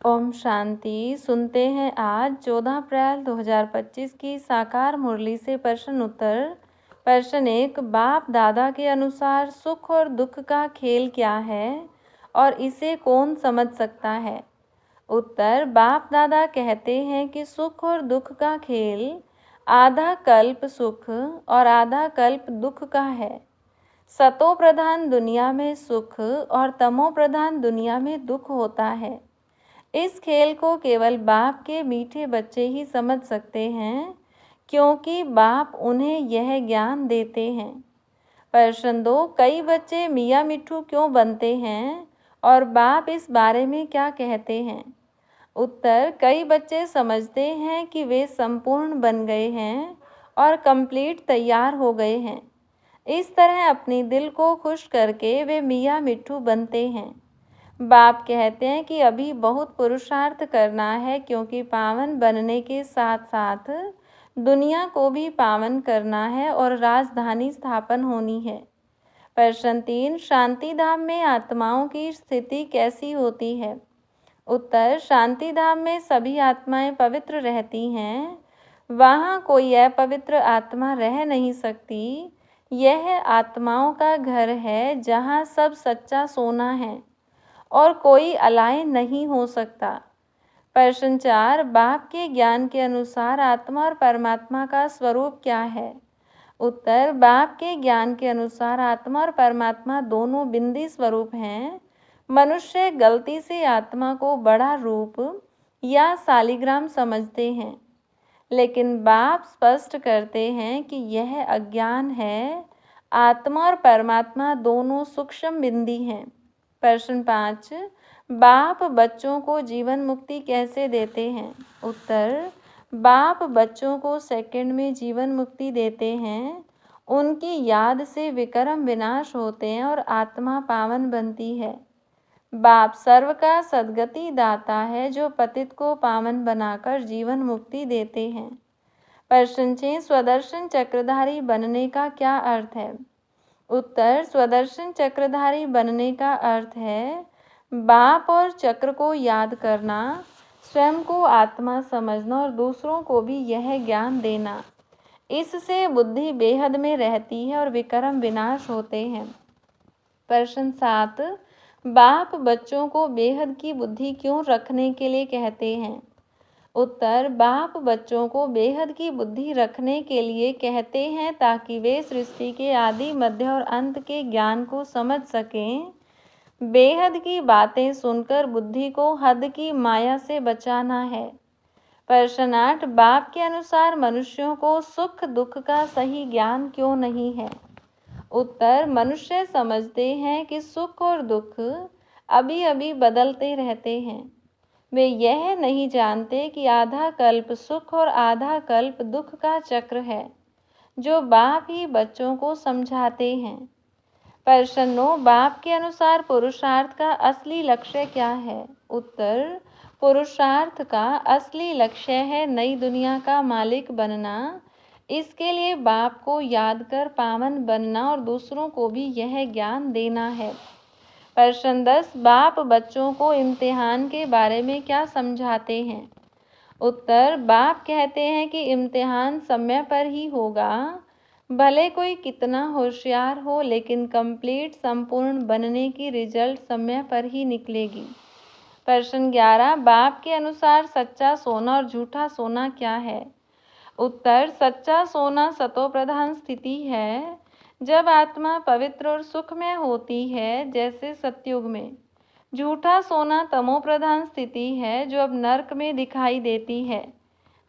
ओम शांति। सुनते हैं आज 14 अप्रैल 2025 की साकार मुरली से प्रश्न उत्तर। प्रश्न 1, बाप दादा के अनुसार सुख और दुख का खेल क्या है और इसे कौन समझ सकता है? उत्तर, बाप दादा कहते हैं कि सुख और दुख का खेल आधा कल्प सुख और आधा कल्प दुख का है। सतो प्रधान दुनिया में सुख और तमो प्रधान दुनिया में दुख होता है। इस खेल को केवल बाप के मीठे बच्चे ही समझ सकते हैं, क्योंकि बाप उन्हें यह ज्ञान देते हैं। प्रश्न 2, कई बच्चे मियाँ मिट्ठू क्यों बनते हैं और बाप इस बारे में क्या कहते हैं? उत्तर, कई बच्चे समझते हैं कि वे संपूर्ण बन गए हैं और कंप्लीट तैयार हो गए हैं। इस तरह अपनी दिल को खुश करके वे मियाँ मिट्ठू बनते हैं। बाप कहते हैं कि अभी बहुत पुरुषार्थ करना है, क्योंकि पावन बनने के साथ साथ दुनिया को भी पावन करना है और राजधानी स्थापन होनी है। प्रश्न 3, शांति धाम में आत्माओं की स्थिति कैसी होती है? उत्तर, शांति धाम में सभी आत्माएं पवित्र रहती हैं। वहाँ कोई अपवित्र आत्मा रह नहीं सकती। यह आत्माओं का घर है जहाँ सब सच्चा सोना है और कोई अलाय नहीं हो सकता। प्रश्न 4, बाप के ज्ञान के अनुसार आत्मा और परमात्मा का स्वरूप क्या है? उत्तर, बाप के ज्ञान के अनुसार आत्मा और परमात्मा दोनों बिंदी स्वरूप हैं। मनुष्य गलती से आत्मा को बड़ा रूप या शालिग्राम समझते हैं, लेकिन बाप स्पष्ट करते हैं कि यह अज्ञान है। आत्मा और परमात्मा दोनों सूक्ष्म बिंदी हैं। प्रश्न 5, बाप बच्चों को जीवन मुक्ति कैसे देते हैं? उत्तर, बाप बच्चों को सेकंड में जीवन मुक्ति देते हैं। उनकी याद से विकर्म विनाश होते हैं और आत्मा पावन बनती है। बाप सर्व का सद्गति दाता है, जो पतित को पावन बनाकर जीवन मुक्ति देते हैं। प्रश्न 6, स्वदर्शन चक्रधारी बनने का क्या अर्थ है? उत्तर, स्वदर्शन चक्रधारी बनने का अर्थ है बाप और चक्र को याद करना, स्वयं को आत्मा समझना और दूसरों को भी यह ज्ञान देना। इससे बुद्धि बेहद में रहती है और विकर्म विनाश होते हैं। प्रश्न 7, बाप बच्चों को बेहद की बुद्धि क्यों रखने के लिए कहते हैं? उत्तर, बाप बच्चों को बेहद की बुद्धि रखने के लिए कहते हैं ताकि वे सृष्टि के आदि मध्य और अंत के ज्ञान को समझ सकें। बेहद की बातें सुनकर बुद्धि को हद की माया से बचाना है। प्रश्न 8, बाप के अनुसार मनुष्यों को सुख दुख का सही ज्ञान क्यों नहीं है? उत्तर, मनुष्य समझते हैं कि सुख और दुख अभी अभी बदलते रहते हैं। वे यह नहीं जानते कि आधा कल्प सुख और आधा कल्प दुख का चक्र है, जो बाप ही बच्चों को समझाते हैं। प्रश्न 9, बाप के अनुसार पुरुषार्थ का असली लक्ष्य क्या है? उत्तर, पुरुषार्थ का असली लक्ष्य है नई दुनिया का मालिक बनना। इसके लिए बाप को याद कर पावन बनना और दूसरों को भी यह ज्ञान देना है। प्रश्न 10, बाप बच्चों को इम्तिहान के बारे में क्या समझाते हैं? उत्तर, बाप कहते हैं कि इम्तिहान समय पर ही होगा। भले कोई कितना होशियार हो, लेकिन कंप्लीट संपूर्ण बनने की रिजल्ट समय पर ही निकलेगी। प्रश्न 11, बाप के अनुसार सच्चा सोना और झूठा सोना क्या है? उत्तर, सच्चा सोना सतो प्रधान स्थिति है, जब आत्मा पवित्र और सुखमय होती है, जैसे सतयुग में। झूठा सोना तमो प्रधान स्थिति है, जो अब नरक में दिखाई देती है।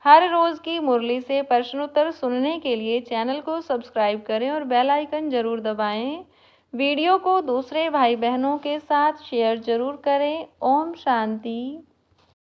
हर रोज की मुरली से प्रश्नोत्तर सुनने के लिए चैनल को सब्सक्राइब करें और बेल आइकन जरूर दबाएं। वीडियो को दूसरे भाई बहनों के साथ शेयर जरूर करें। ओम शांति।